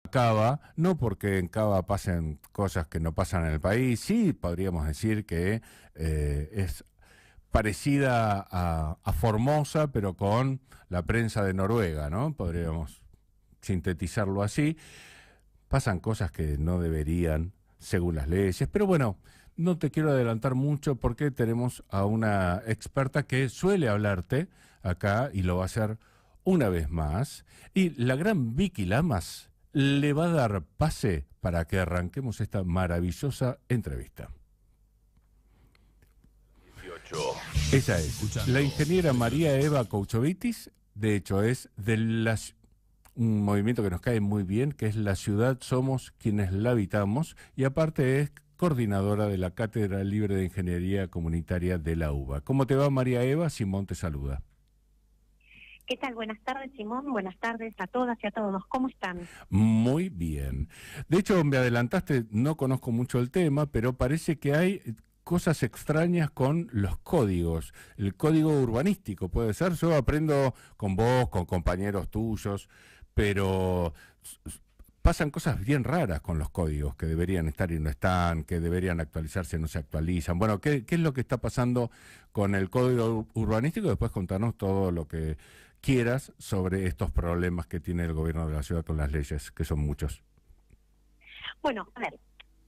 Cava, no porque en Cava pasen cosas que no pasan en el país, sí podríamos decir que es parecida a Formosa, pero con la prensa de Noruega, ¿no? Podríamos sintetizarlo así. Pasan cosas que no deberían, según las leyes, pero bueno, no te quiero adelantar mucho porque tenemos a una experta que suele hablarte acá y lo va a hacer una vez más. Y la gran Vicky Lamas le va a dar pase para que arranquemos esta maravillosa entrevista. 18. Esa es la ingeniera María Eva Couchovitis. De hecho, es de un movimiento que nos cae muy bien, que es La Ciudad Somos Quienes la Habitamos, y aparte es coordinadora de la Cátedra Libre de Ingeniería Comunitaria de la UBA. ¿Cómo te va, María Eva? Simón te saluda. ¿Qué tal? Buenas tardes, Simón. Buenas tardes a todas y a todos. ¿Cómo están? Muy bien. De hecho, me adelantaste, no conozco mucho el tema, pero parece que hay cosas extrañas con los códigos. El código urbanístico, puede ser. Yo aprendo con vos, con compañeros tuyos, pero pasan cosas bien raras con los códigos que deberían estar y no están, que deberían actualizarse y no se actualizan. Bueno, ¿qué es lo que está pasando con el código urbanístico? Después contanos todo lo que quieras sobre estos problemas que tiene el gobierno de la ciudad con las leyes, que son muchos. Bueno, a ver,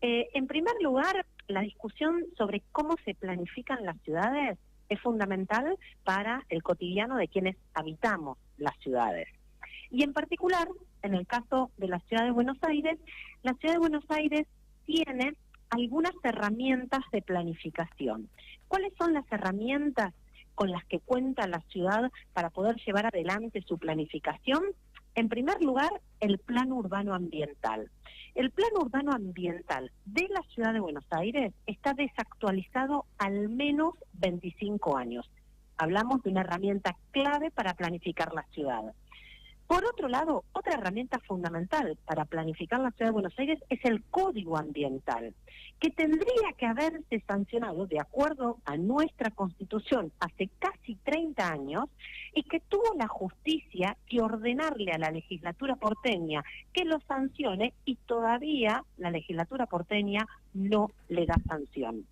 en primer lugar, la discusión sobre cómo se planifican las ciudades es fundamental para el cotidiano de quienes habitamos las ciudades. Y en particular, en el caso de la Ciudad de Buenos Aires, la Ciudad de Buenos Aires tiene algunas herramientas de planificación. ¿Cuáles son las herramientas con las que cuenta la ciudad para poder llevar adelante su planificación? En primer lugar, el Plan Urbano Ambiental. El Plan Urbano Ambiental de la Ciudad de Buenos Aires está desactualizado al menos 25 años. Hablamos de una herramienta clave para planificar la ciudad. Por otro lado, otra herramienta fundamental para planificar la Ciudad de Buenos Aires es el Código Ambiental, que tendría que haberse sancionado de acuerdo a nuestra Constitución hace casi 30 años y que tuvo la justicia que ordenarle a la legislatura porteña que lo sancione y todavía la legislatura porteña no le da sanción.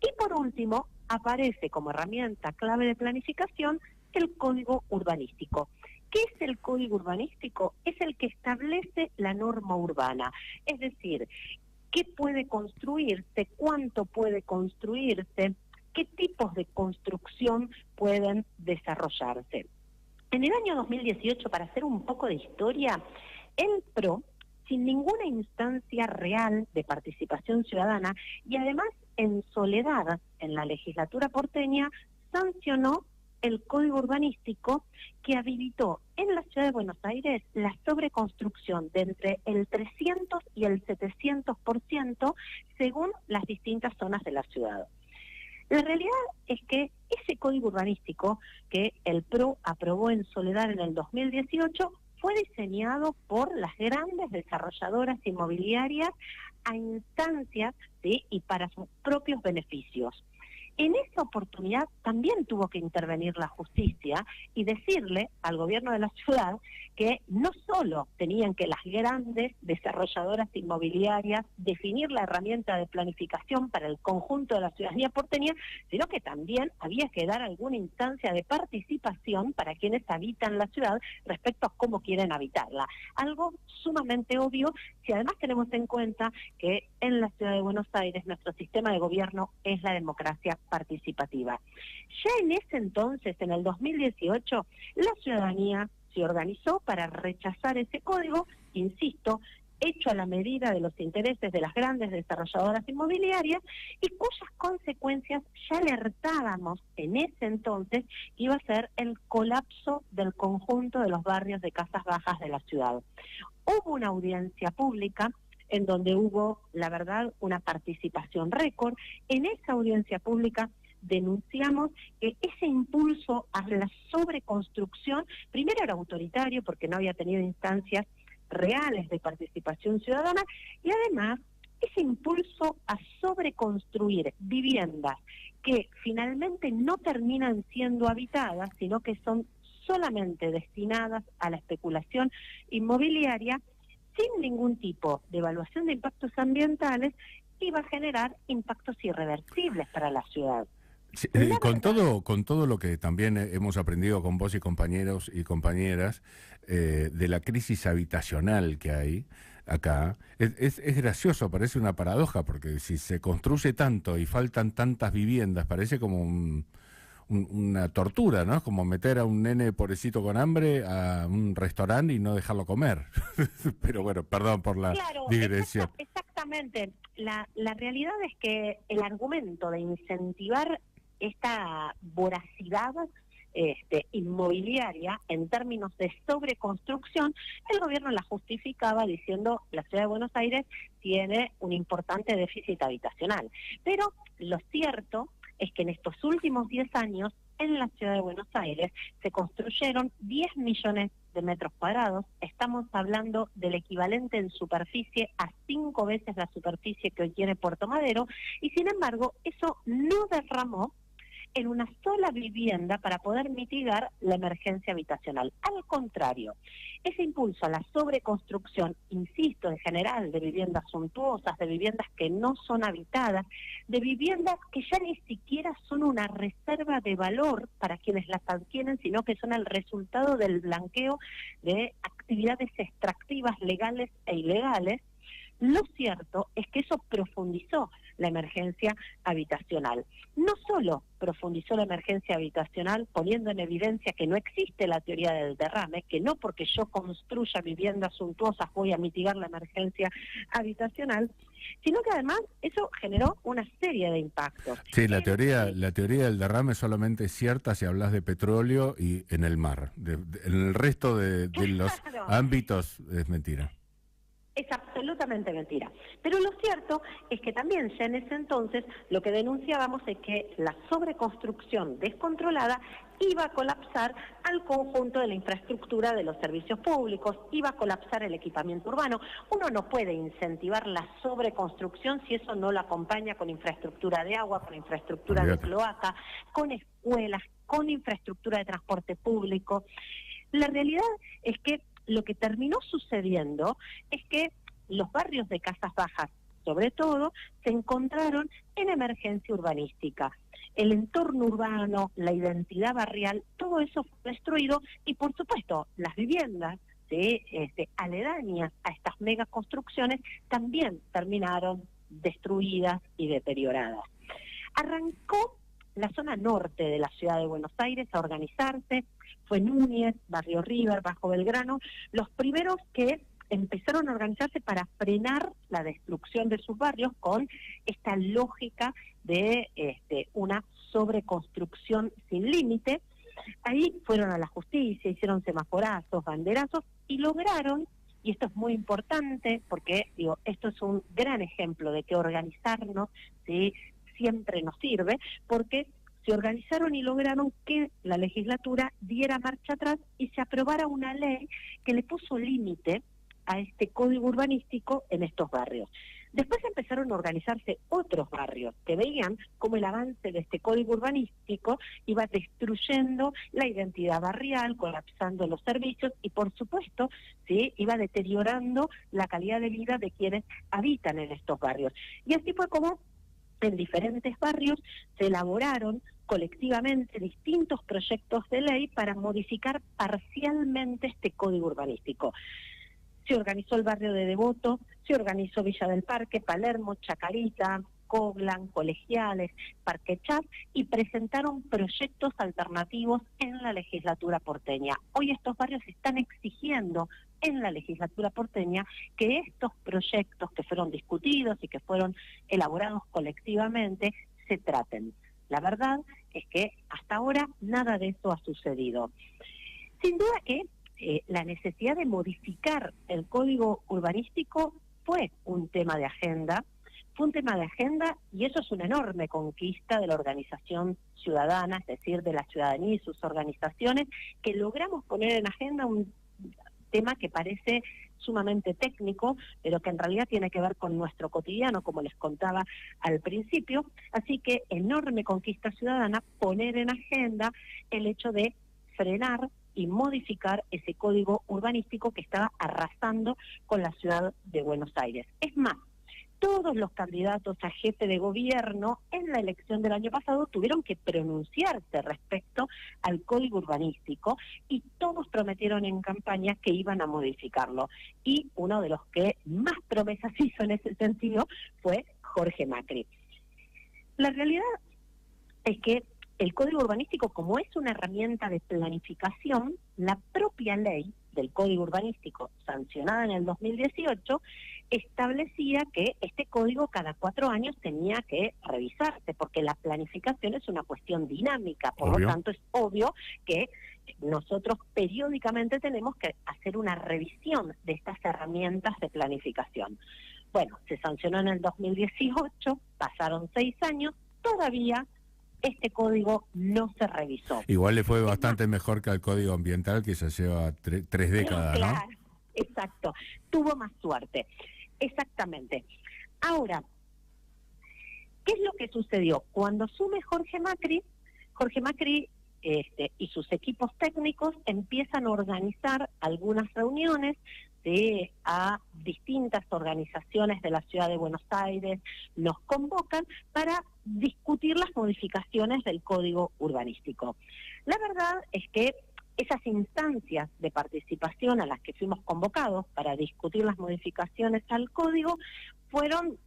Y por último, aparece como herramienta clave de planificación el Código Urbanístico. ¿Qué es el Código Urbanístico? Es el que establece la norma urbana, es decir, qué puede construirse, cuánto puede construirse, qué tipos de construcción pueden desarrollarse. En el año 2018, para hacer un poco de historia, el PRO, sin ninguna instancia real de participación ciudadana y además en soledad en la legislatura porteña, sancionó el Código Urbanístico que habilitó en la Ciudad de Buenos Aires la sobreconstrucción de entre el 300 y el 700% según las distintas zonas de la ciudad. La realidad es que ese Código Urbanístico que el PRO aprobó en soledad en el 2018 fue diseñado por las grandes desarrolladoras inmobiliarias a instancias, ¿sí?, y para sus propios beneficios. En esa oportunidad también tuvo que intervenir la justicia y decirle al gobierno de la ciudad que no solo tenían que las grandes desarrolladoras inmobiliarias definir la herramienta de planificación para el conjunto de la ciudadanía porteña, sino que también había que dar alguna instancia de participación para quienes habitan la ciudad respecto a cómo quieren habitarla. Algo sumamente obvio si además tenemos en cuenta que en la Ciudad de Buenos Aires nuestro sistema de gobierno es la democracia participativa. Ya en ese entonces, en el 2018, la ciudadanía se organizó para rechazar ese código, insisto, hecho a la medida de los intereses de las grandes desarrolladoras inmobiliarias y cuyas consecuencias ya alertábamos en ese entonces que iba a ser el colapso del conjunto de los barrios de casas bajas de la ciudad. Hubo una audiencia pública en donde hubo, la verdad, una participación récord. En esa audiencia pública denunciamos que ese impulso a la sobreconstrucción, primero era autoritario porque no había tenido instancias reales de participación ciudadana, y además ese impulso a sobreconstruir viviendas que finalmente no terminan siendo habitadas, sino que son solamente destinadas a la especulación inmobiliaria, sin ningún tipo de evaluación de impactos ambientales, iba a generar impactos irreversibles para la ciudad. Sí, La verdad, con todo lo que también hemos aprendido con vos y compañeros y compañeras de la crisis habitacional que hay acá, es gracioso, parece una paradoja, porque si se construye tanto y faltan tantas viviendas, parece como una tortura, ¿no? Como meter a un nene pobrecito con hambre a un restaurante y no dejarlo comer. Pero bueno, perdón por la claro, digresión. exactamente. La realidad es que el argumento de incentivar esta voracidad inmobiliaria en términos de sobreconstrucción, el gobierno la justificaba diciendo la ciudad de Buenos Aires tiene un importante déficit habitacional. Pero lo cierto es que en estos últimos 10 años en la ciudad de Buenos Aires se construyeron 10 millones de metros cuadrados. Estamos hablando del equivalente en superficie a 5 veces la superficie que hoy tiene Puerto Madero, y sin embargo eso no derramó en una sola vivienda para poder mitigar la emergencia habitacional. Al contrario, ese impulso a la sobreconstrucción, insisto, en general, de viviendas suntuosas, de viviendas que no son habitadas, de viviendas que ya ni siquiera son una reserva de valor para quienes las adquieren, sino que son el resultado del blanqueo de actividades extractivas legales e ilegales. Lo cierto es que eso profundizó la emergencia habitacional. No solo profundizó la emergencia habitacional poniendo en evidencia que no existe la teoría del derrame, que no porque yo construya viviendas suntuosas voy a mitigar la emergencia habitacional, sino que además eso generó una serie de impactos. Sí, la teoría del derrame solamente es cierta si hablas de petróleo y en el mar. En el resto de los Claro, ámbitos es mentira. es absolutamente mentira. Pero lo cierto es que también ya en ese entonces lo que denunciábamos es que la sobreconstrucción descontrolada iba a colapsar al conjunto de la infraestructura de los servicios públicos, iba a colapsar el equipamiento urbano. Uno no puede incentivar la sobreconstrucción si eso no lo acompaña con infraestructura de agua, con infraestructura de Olvídate. cloaca, con escuelas, con infraestructura de transporte público. La realidad es que lo que terminó sucediendo es que los barrios de casas bajas, sobre todo, se encontraron en emergencia urbanística. El entorno urbano, la identidad barrial, todo eso fue destruido y, por supuesto, las viviendas aledañas a estas megaconstrucciones también terminaron destruidas y deterioradas. Arrancó la zona norte de la ciudad de Buenos Aires a organizarse, fue Núñez, Barrio River, Bajo Belgrano, los primeros que empezaron a organizarse para frenar la destrucción de sus barrios con esta lógica de una sobreconstrucción sin límite. Ahí fueron a la justicia, hicieron semaforazos, banderazos y lograron, y esto es muy importante porque digo, esto es un gran ejemplo de que organizarnos, ¿sí?, siempre nos sirve, porque se organizaron y lograron que la legislatura diera marcha atrás y se aprobara una ley que le puso límite a este código urbanístico en estos barrios. Después empezaron a organizarse otros barrios que veían cómo el avance de este código urbanístico iba destruyendo la identidad barrial, colapsando los servicios y, por supuesto, ¿sí?, iba deteriorando la calidad de vida de quienes habitan en estos barrios. Y así fue como en diferentes barrios se elaboraron colectivamente distintos proyectos de ley para modificar parcialmente este código urbanístico. Se organizó el barrio de Devoto, se organizó Villa del Parque, Palermo, Chacarita, Coglan, Colegiales, Parque Chas, y presentaron proyectos alternativos en la legislatura porteña. Hoy estos barrios están exigiendo en la legislatura porteña que estos proyectos que fueron discutidos y que fueron elaborados colectivamente se traten. La verdad es que hasta ahora nada de eso ha sucedido. Sin duda que la necesidad de modificar el código urbanístico fue un tema de agenda, y eso es una enorme conquista de la organización ciudadana, es decir, de la ciudadanía y sus organizaciones, que logramos poner en agenda un tema que parece sumamente técnico, pero que en realidad tiene que ver con nuestro cotidiano, como les contaba al principio. Así que enorme conquista ciudadana, poner en agenda el hecho de frenar y modificar ese código urbanístico que estaba arrasando con la ciudad de Buenos Aires. Es más, todos los candidatos a jefe de gobierno en la elección del año pasado tuvieron que pronunciarse respecto al código urbanístico y todos prometieron en campaña que iban a modificarlo. Y uno de los que más promesas hizo en ese sentido fue Jorge Macri. La realidad es que el código urbanístico, como es una herramienta de planificación, la propia ley del código urbanístico, sancionada en el 2018, establecía que este código cada 4 años tenía que revisarse, porque la planificación es una cuestión dinámica, por lo tanto es obvio que nosotros periódicamente tenemos que hacer una revisión de estas herramientas de planificación. Bueno, se sancionó en el 2018, pasaron 6 años, todavía este código no se revisó. Igual le fue bastante mejor que al código ambiental, que ya lleva 3 décadas, ¿no? Claro, exacto. Tuvo más suerte. Exactamente. Ahora, ¿qué es lo que sucedió? Cuando asume Jorge Macri y sus equipos técnicos empiezan a organizar algunas reuniones a distintas organizaciones de la ciudad de Buenos Aires, nos convocan para discutir las modificaciones del código urbanístico. La verdad es que esas instancias de participación a las que fuimos convocados para discutir las modificaciones al código fueron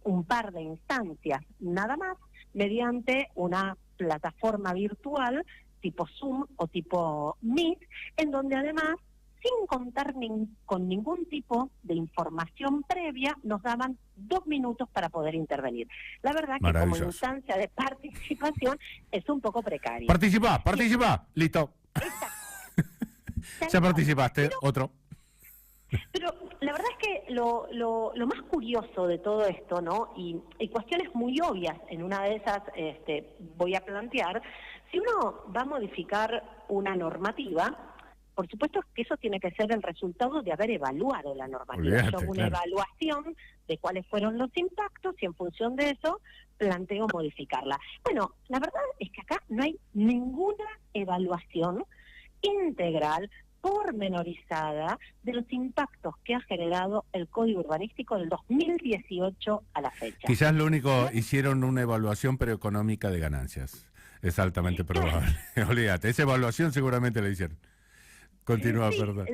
un par de instancias, nada más, mediante una plataforma virtual tipo Zoom o tipo Meet, en donde además, sin contar con ningún tipo de información previa, nos daban 2 minutos para poder intervenir. La verdad que como instancia de participación es un poco precaria. Participa, listo. Ya participaste, pero, otro. Pero la verdad es que lo más curioso de todo esto, ¿no? Y cuestiones muy obvias, en una de esas voy a plantear, si uno va a modificar una normativa, por supuesto que eso tiene que ser el resultado de haber evaluado la normativa. Yo hago una evaluación de cuáles fueron los impactos y en función de eso planteo modificarla. Bueno, la verdad es que acá no hay ninguna evaluación integral, pormenorizada, de los impactos que ha generado el Código Urbanístico del 2018 a la fecha. Quizás lo único, hicieron una evaluación pero económica de ganancias. Es altamente probable. Olvídate, esa evaluación seguramente la hicieron. Continúa, sí, perdón.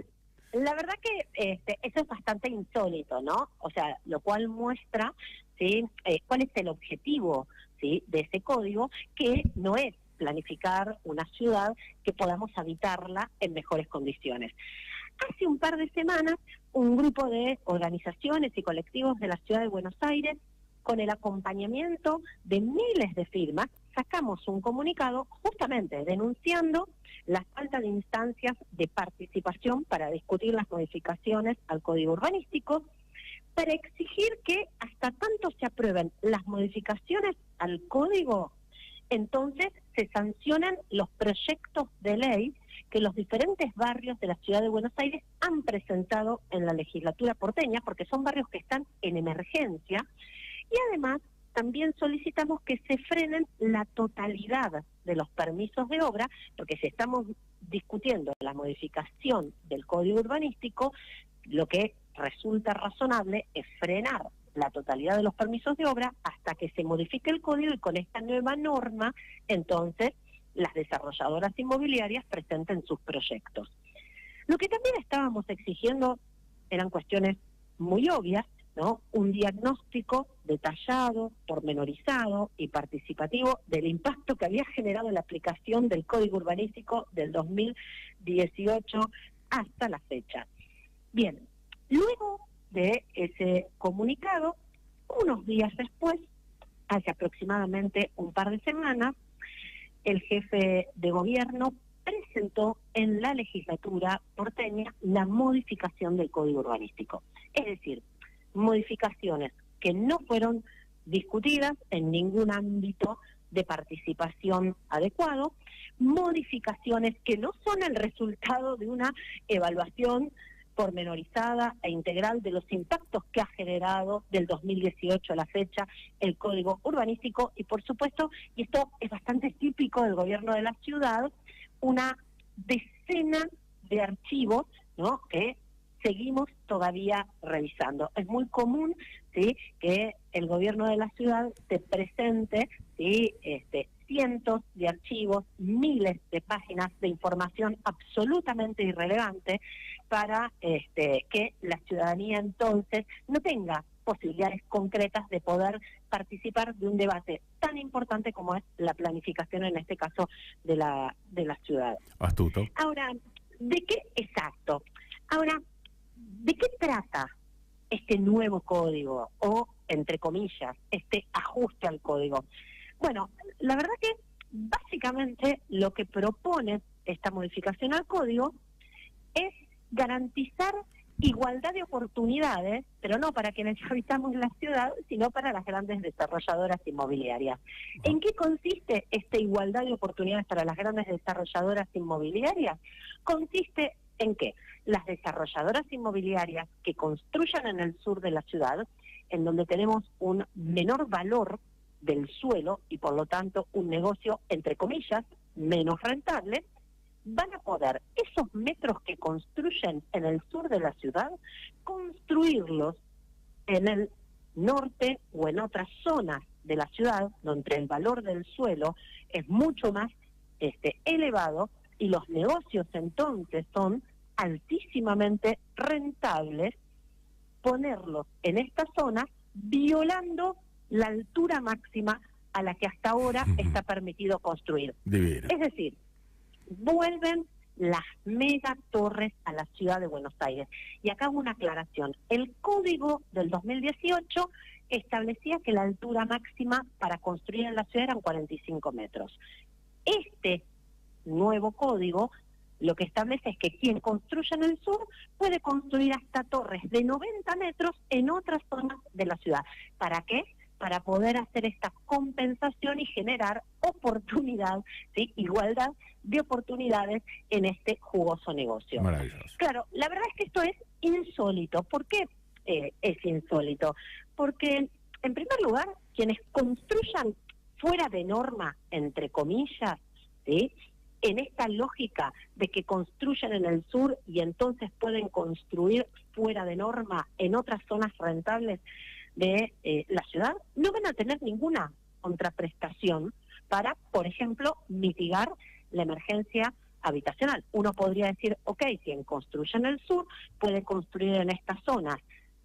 La verdad que eso es bastante insólito, ¿no? O sea, lo cual muestra, ¿sí? Cuál es el objetivo, ¿sí?, de ese código, que no es planificar una ciudad que podamos habitarla en mejores condiciones. Hace un par de semanas, un grupo de organizaciones y colectivos de la ciudad de Buenos Aires, con el acompañamiento de miles de firmas, sacamos un comunicado justamente denunciando la falta de instancias de participación para discutir las modificaciones al Código Urbanístico, para exigir que hasta tanto se aprueben las modificaciones al Código, entonces se sancionan los proyectos de ley que los diferentes barrios de la ciudad de Buenos Aires han presentado en la legislatura porteña, porque son barrios que están en emergencia, y además también solicitamos que se frenen la totalidad de los permisos de obra, porque si estamos discutiendo la modificación del Código Urbanístico, lo que resulta razonable es frenar la totalidad de los permisos de obra hasta que se modifique el código, y con esta nueva norma, entonces, las desarrolladoras inmobiliarias presenten sus proyectos. Lo que también estábamos exigiendo eran cuestiones muy obvias, ¿no? Un diagnóstico detallado, pormenorizado y participativo del impacto que había generado la aplicación del Código Urbanístico del 2018 hasta la fecha. Bien, luego de ese comunicado, unos días después, hace aproximadamente un par de semanas, el jefe de gobierno presentó en la legislatura porteña la modificación del Código Urbanístico. Es decir, modificaciones que no fueron discutidas en ningún ámbito de participación adecuado, modificaciones que no son el resultado de una evaluación pormenorizada e integral de los impactos que ha generado del 2018 a la fecha el Código Urbanístico, y por supuesto, y esto es bastante típico del gobierno de la ciudad, una docena de archivos, ¿no?, que seguimos todavía revisando. Es muy común, ¿sí?, que el gobierno de la ciudad te presente, ¿sí?, cientos de archivos, miles de páginas de información absolutamente irrelevante para que la ciudadanía entonces no tenga posibilidades concretas de poder participar de un debate tan importante como es la planificación, en este caso, de la ciudad. Astuto. Ahora, ¿de qué trata este nuevo código o, entre comillas, este ajuste al código? Bueno, la verdad que básicamente lo que propone esta modificación al código es garantizar igualdad de oportunidades, pero no para quienes habitamos la ciudad, sino para las grandes desarrolladoras inmobiliarias. ¿En qué consiste esta igualdad de oportunidades para las grandes desarrolladoras inmobiliarias? Consiste en que las desarrolladoras inmobiliarias que construyan en el sur de la ciudad, en donde tenemos un menor valor del suelo y por lo tanto un negocio, entre comillas, menos rentable, van a poder esos metros que construyen en el sur de la ciudad, construirlos en el norte o en otras zonas de la ciudad, donde el valor del suelo es mucho más elevado y los negocios entonces son altísimamente rentables, ponerlos en esta zona violando la altura máxima a la que hasta ahora está permitido construir. Divino. Es decir, vuelven las megatorres a la ciudad de Buenos Aires. Y acá hago una aclaración. El código del 2018 establecía que la altura máxima para construir en la ciudad eran 45 metros. Este nuevo código lo que establece es que quien construya en el sur puede construir hasta torres de 90 metros en otras zonas de la ciudad. ¿Para qué? Para poder hacer esta compensación y generar oportunidad, ¿sí?, igualdad de oportunidades en este jugoso negocio. Maravilloso. Claro, la verdad es que esto es insólito. ¿Por qué es insólito? Porque, en primer lugar, quienes construyan fuera de norma, entre comillas, ¿sí?, en esta lógica de que construyan en el sur y entonces pueden construir fuera de norma en otras zonas rentables de la ciudad, no van a tener ninguna contraprestación para, por ejemplo, mitigar la emergencia habitacional. Uno podría decir, ok, quien construye en el sur puede construir en estas zonas,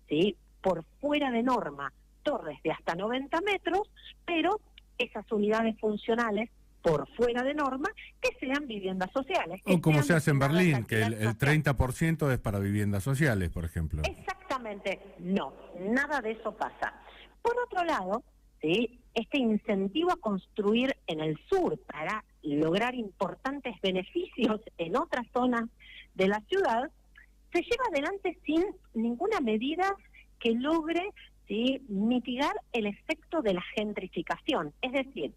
¿sí?, por fuera de norma, torres de hasta 90 metros, pero esas unidades funcionales por fuera de norma, que sean viviendas sociales. O como se hace en destinadas Berlín, al que el alquiler 30% es para viviendas sociales, por ejemplo. Exactamente, no, nada de eso pasa. Por otro lado, ¿sí?, este incentivo a construir en el sur para lograr importantes beneficios en otras zonas de la ciudad, se lleva adelante sin ninguna medida que logre, ¿sí?, mitigar el efecto de la gentrificación. Es decir,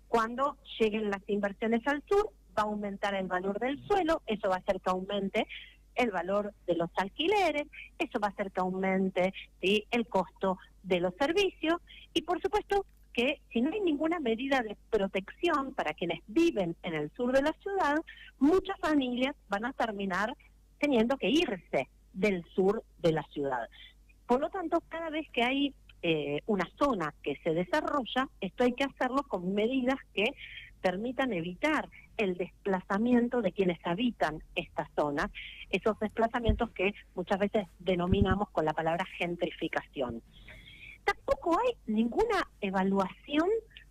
cuando lleguen las inversiones al sur, va a aumentar el valor del suelo, eso va a hacer que aumente el valor de los alquileres, eso va a hacer que aumente, ¿sí?, el costo de los servicios, y por supuesto que si no hay ninguna medida de protección para quienes viven en el sur de la ciudad, muchas familias van a terminar teniendo que irse del sur de la ciudad. Por lo tanto, cada vez que hay una zona que se desarrolla, esto hay que hacerlo con medidas que permitan evitar el desplazamiento de quienes habitan esta zona, esos desplazamientos que muchas veces denominamos con la palabra gentrificación. Tampoco hay ninguna evaluación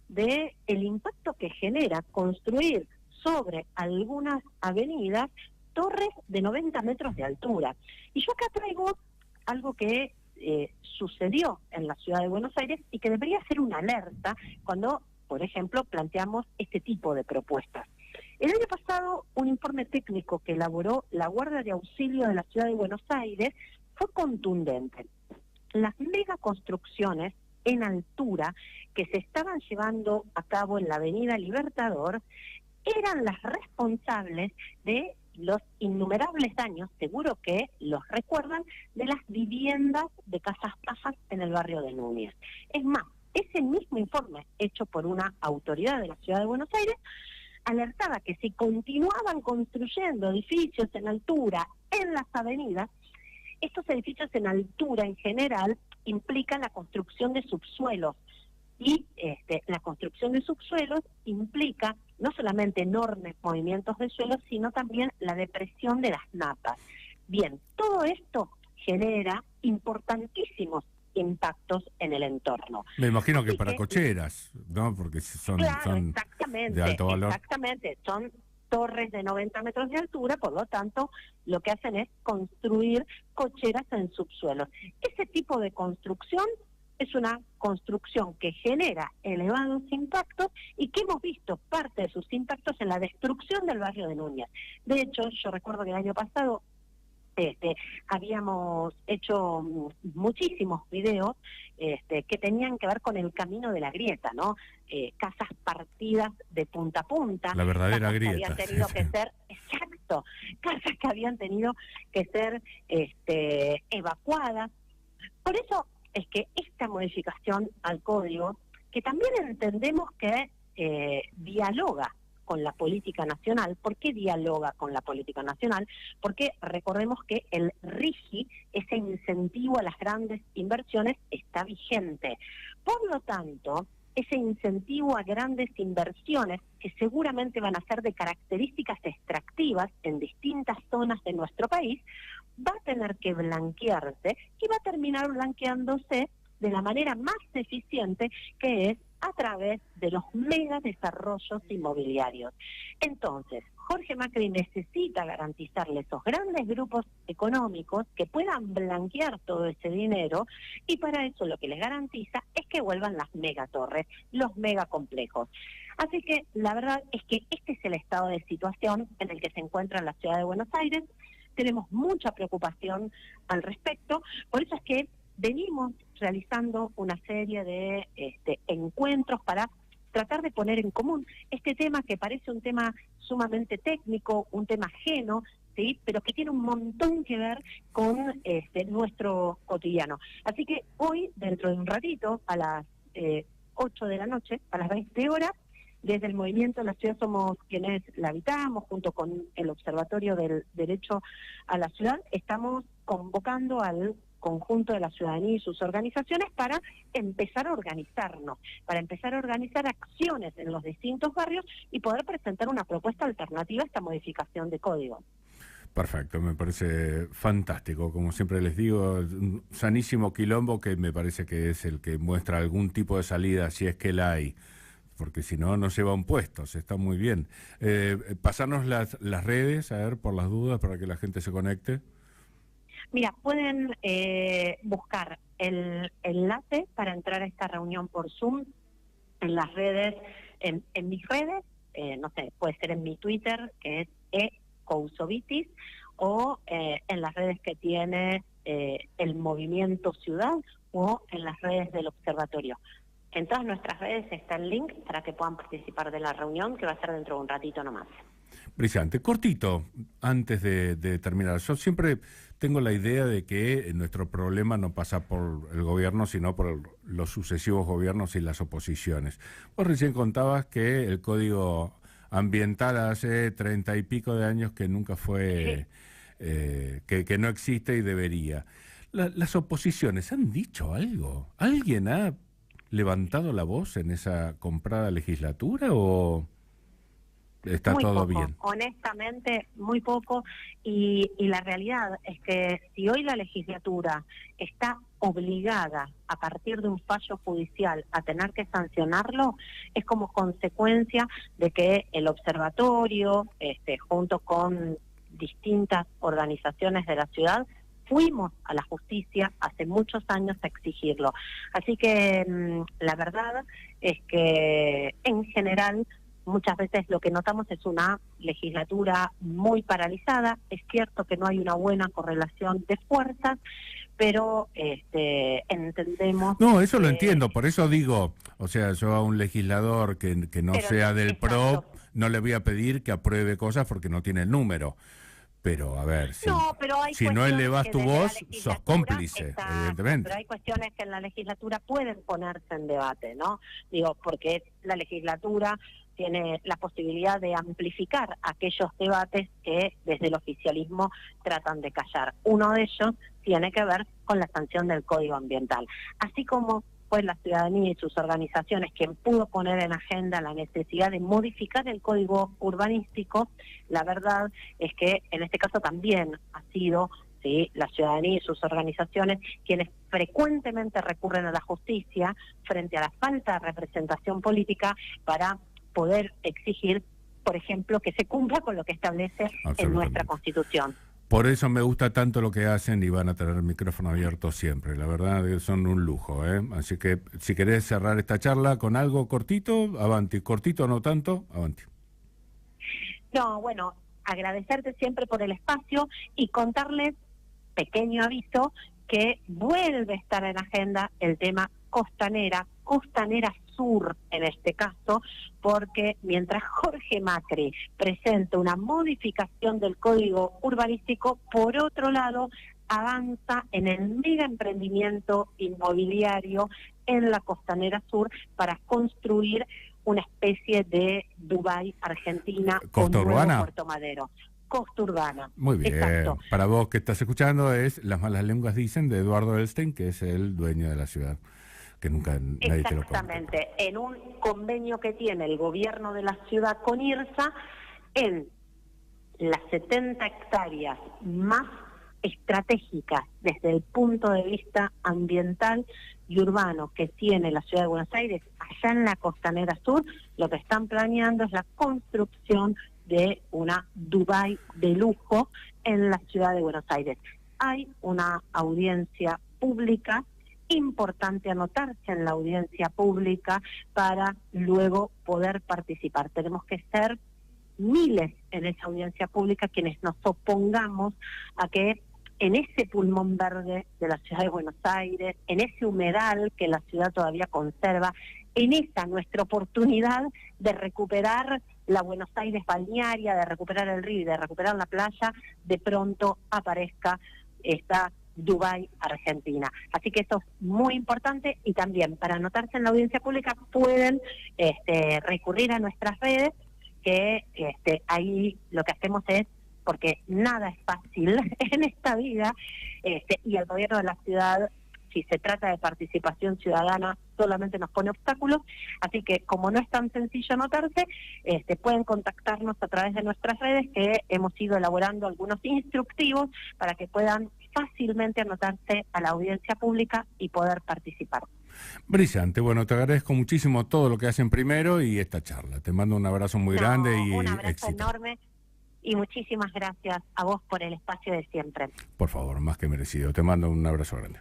del impacto que genera construir sobre algunas avenidas torres de 90 metros de altura. Y yo acá traigo algo que sucedió en la ciudad de Buenos Aires y que debería ser una alerta cuando, por ejemplo, planteamos este tipo de propuestas. El año pasado, un informe técnico que elaboró la Guardia de Auxilio de la ciudad de Buenos Aires fue contundente. Las megaconstrucciones en altura que se estaban llevando a cabo en la Avenida Libertador eran las responsables de los innumerables daños, seguro que los recuerdan, de las viviendas de casas bajas en el barrio de Núñez. Es más, ese mismo informe, hecho por una autoridad de la ciudad de Buenos Aires, alertaba que si continuaban construyendo edificios en altura en las avenidas, estos edificios en altura en general implican la construcción de subsuelos. Y la construcción de subsuelos implica no solamente enormes movimientos de suelo, sino también la depresión de las napas. Bien, todo esto genera importantísimos impactos en el entorno. Me imagino que para cocheras, ¿no? Porque son de alto valor. Exactamente, son torres de 90 metros de altura, por lo tanto, lo que hacen es construir cocheras en subsuelos. Ese tipo de construcción es una construcción que genera elevados impactos y que hemos visto parte de sus impactos en la destrucción del barrio de Núñez. De hecho, yo recuerdo que el año pasado habíamos hecho muchísimos videos que tenían que ver con el camino de la grieta, ¿no? Casas partidas de punta a punta. La verdadera grieta. Que habían tenido que ser, exacto, casas que habían tenido que ser evacuadas. Por eso es que esta modificación al código, que también entendemos que dialoga con la política nacional. ¿Por qué dialoga con la política nacional? Porque recordemos que el RIGI, ese incentivo a las grandes inversiones, está vigente. Por lo tanto, ese incentivo a grandes inversiones, que seguramente van a ser de características extractivas en distintas zonas de nuestro país, va a tener que blanquearse y va a terminar blanqueándose de la manera más eficiente, que es a través de los megadesarrollos inmobiliarios. Entonces, Jorge Macri necesita garantizarle esos grandes grupos económicos que puedan blanquear todo ese dinero, y para eso lo que les garantiza es que vuelvan las megatorres, los megacomplejos. Así que la verdad es que este es el estado de situación en el que se encuentra la ciudad de Buenos Aires. Tenemos mucha preocupación al respecto, por eso es que venimos realizando una serie de encuentros para tratar de poner en común este tema, que parece un tema sumamente técnico, un tema ajeno, ¿sí?, pero que tiene un montón que ver con nuestro cotidiano. Así que hoy, dentro de un ratito, a las 8 de la noche, a las 20 horas, desde el Movimiento La Ciudad Somos Quienes La Habitamos, junto con el Observatorio del Derecho a la Ciudad, estamos convocando al conjunto de la ciudadanía y sus organizaciones para empezar a organizarnos, para empezar a organizar acciones en los distintos barrios y poder presentar una propuesta alternativa a esta modificación de código. Perfecto, me parece fantástico. Como siempre les digo, un sanísimo quilombo que me parece que es el que muestra algún tipo de salida, si es que la hay, porque si no, no lleva un puesto, se está muy bien. Pasarnos las redes, a ver, por las dudas, para que la gente se conecte. Mira, pueden buscar el enlace para entrar a esta reunión por Zoom en las redes, en mis redes, no sé, puede ser en mi Twitter, que es @Cousovitis, o en las redes que tiene el Movimiento Ciudad, o en las redes del Observatorio. En todas nuestras redes está el link para que puedan participar de la reunión, que va a ser dentro de un ratito nomás. Brillante. Cortito, antes de terminar. Yo siempre tengo la idea de que nuestro problema no pasa por el gobierno, sino por los sucesivos gobiernos y las oposiciones. Vos recién contabas que el Código Ambiental hace 30 y pico de años que nunca fue, que no existe y debería. ¿Las oposiciones han dicho algo? ¿Alguien ha levantado la voz en esa comprada legislatura o está muy todo poco, bien? Honestamente, muy poco, y la realidad es que si hoy la legislatura está obligada a partir de un fallo judicial a tener que sancionarlo, es como consecuencia de que el observatorio, junto con distintas organizaciones de la ciudad, fuimos a la justicia hace muchos años a exigirlo. Así que la verdad es que en general muchas veces lo que notamos es una legislatura muy paralizada. Es cierto que no hay una buena correlación de fuerzas, pero entendemos... No, eso lo entiendo, por eso digo, o sea, yo a un legislador que no sea del PRO, no le voy a pedir que apruebe cosas porque no tiene el número. Pero, a ver, si no elevas tu voz, sos cómplice, evidentemente. Pero hay cuestiones que en la legislatura pueden ponerse en debate, ¿no? Digo, porque la legislatura tiene la posibilidad de amplificar aquellos debates que desde el oficialismo tratan de callar. Uno de ellos tiene que ver con la sanción del Código Ambiental. Así como fue la ciudadanía y sus organizaciones quien pudo poner en agenda la necesidad de modificar el Código Urbanístico, la verdad es que en este caso también ha sido la ciudadanía y sus organizaciones quienes frecuentemente recurren a la justicia frente a la falta de representación política para poder exigir, por ejemplo, que se cumpla con lo que establece en nuestra Constitución. Por eso me gusta tanto lo que hacen y van a tener el micrófono abierto siempre. La verdad que son un lujo, ¿eh? Así que si querés cerrar esta charla con algo cortito, avanti. Cortito no tanto, avanti. No, bueno, agradecerte siempre por el espacio y contarles, pequeño aviso, que vuelve a estar en agenda el tema Costanera Sur en este caso, porque mientras Jorge Macri presenta una modificación del Código Urbanístico, por otro lado avanza en el mega emprendimiento inmobiliario en la Costanera Sur para construir una especie de Dubái Argentina con nuevo Puerto Madero. Costa urbana. Muy bien. Exacto. Para vos que estás escuchando es Las malas lenguas dicen de Eduardo Elstein, que es el dueño de la ciudad, que nunca nadie te lo cuenta. Exactamente. En un convenio que tiene el gobierno de la ciudad con IRSA, en las 70 hectáreas más estratégicas desde el punto de vista ambiental y urbano que tiene la ciudad de Buenos Aires, allá en la Costanera Sur, lo que están planeando es la construcción de una Dubái de lujo en la ciudad de Buenos Aires. Hay una audiencia pública, importante anotarse en la audiencia pública para luego poder participar. Tenemos que ser miles en esa audiencia pública quienes nos opongamos a que en ese pulmón verde de la ciudad de Buenos Aires, en ese humedal que la ciudad todavía conserva, en esa nuestra oportunidad de recuperar la Buenos Aires balnearia, de recuperar el río y de recuperar la playa, de pronto aparezca esta Dubái Argentina. Así que eso es muy importante y también para anotarse en la audiencia pública pueden recurrir a nuestras redes, que ahí lo que hacemos es, porque nada es fácil en esta vida, y el gobierno de la ciudad, si se trata de participación ciudadana, solamente nos pone obstáculos, así que como no es tan sencillo anotarse, pueden contactarnos a través de nuestras redes, que hemos ido elaborando algunos instructivos para que puedan fácilmente anotarse a la audiencia pública y poder participar. Brillante. Bueno, te agradezco muchísimo todo lo que hacen primero y esta charla. Te mando un abrazo muy grande y un abrazo éxito enorme. Y muchísimas gracias a vos por el espacio de siempre. Por favor, más que merecido. Te mando un abrazo grande.